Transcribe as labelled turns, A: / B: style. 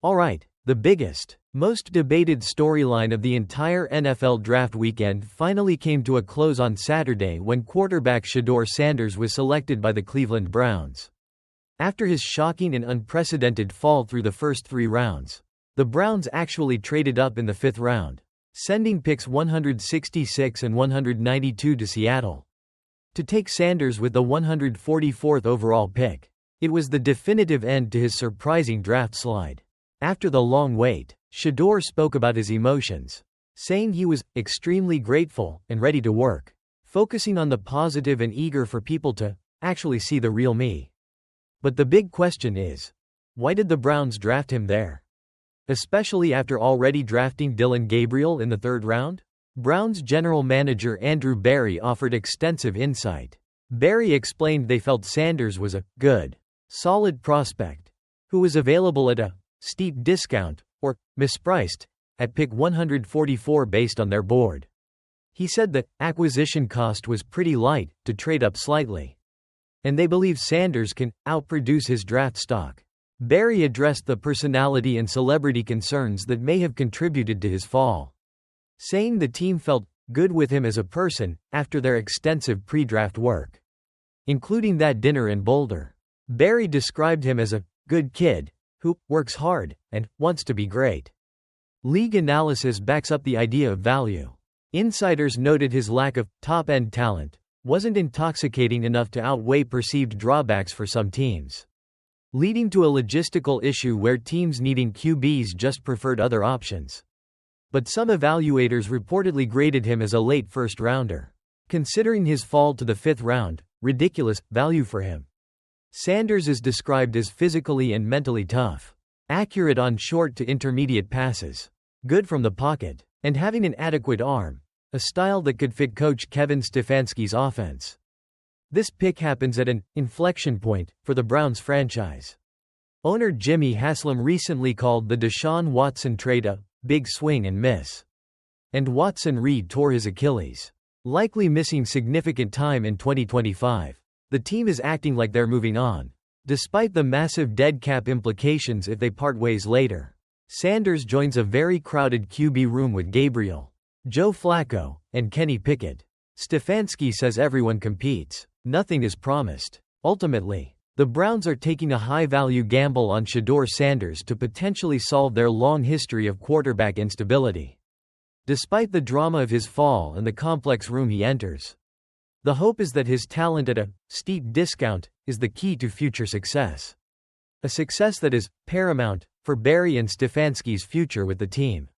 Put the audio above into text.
A: Alright, the biggest, most debated storyline of the entire NFL draft weekend finally came to a close on Saturday when quarterback Shedeur was selected by the Cleveland Browns. After his shocking and unprecedented fall through the first 3 rounds, the Browns actually traded up in the 5th round, sending picks 166 and 192 to Seattle to take Sanders with the 144th overall pick. It was the definitive end to his surprising draft slide. After the long wait, Shedeur spoke about his emotions, saying he was extremely grateful and ready to work, focusing on the positive and eager for people to actually see the real me. But the big question is, why did the Browns draft him there? Especially after already drafting Dillon Gabriel in the 3rd round? Browns general manager Andrew Berry offered extensive insight. Berry explained they felt Sanders was a good, solid prospect who was available at a steep discount, or mispriced, at pick 144 based on their board. He said the acquisition cost was pretty light to trade up slightly, and they believe Sanders can outproduce his draft stock. Berry addressed the personality and celebrity concerns that may have contributed to his fall, saying the team felt good with him as a person after their extensive pre-draft work, including that dinner in Boulder. Berry described him as a good kid who works hard and wants to be great. League analysis backs up the idea of value. Insiders noted his lack of top-end talent wasn't intoxicating enough to outweigh perceived drawbacks for some teams, leading to a logistical issue where teams needing QBs just preferred other options. But some evaluators reportedly graded him as a late first-rounder, considering his fall to the 5th round ridiculous value for him. Sanders is described as physically and mentally tough, accurate on short to intermediate passes, good from the pocket, and having an adequate arm, a style that could fit coach Kevin Stefanski's offense. This pick happens at an inflection point for the Browns franchise. Owner Jimmy Haslam recently called the Deshaun Watson trade a big swing and miss, and Watson tore his Achilles, likely missing significant time in 2025. The team is acting like they're moving on, despite the massive dead cap implications if they part ways later. Sanders joins a very crowded QB room with Gabriel, Joe Flacco, and Kenny Pickett. Stefanski says everyone competes. Nothing is promised. Ultimately, the Browns are taking a high-value gamble on Shedeur Sanders to potentially solve their long history of quarterback instability. Despite the drama of his fall and the complex room he enters, the hope is that his talent at a steep discount is the key to future success. A success that is paramount for Berry and Stefanski's future with the team.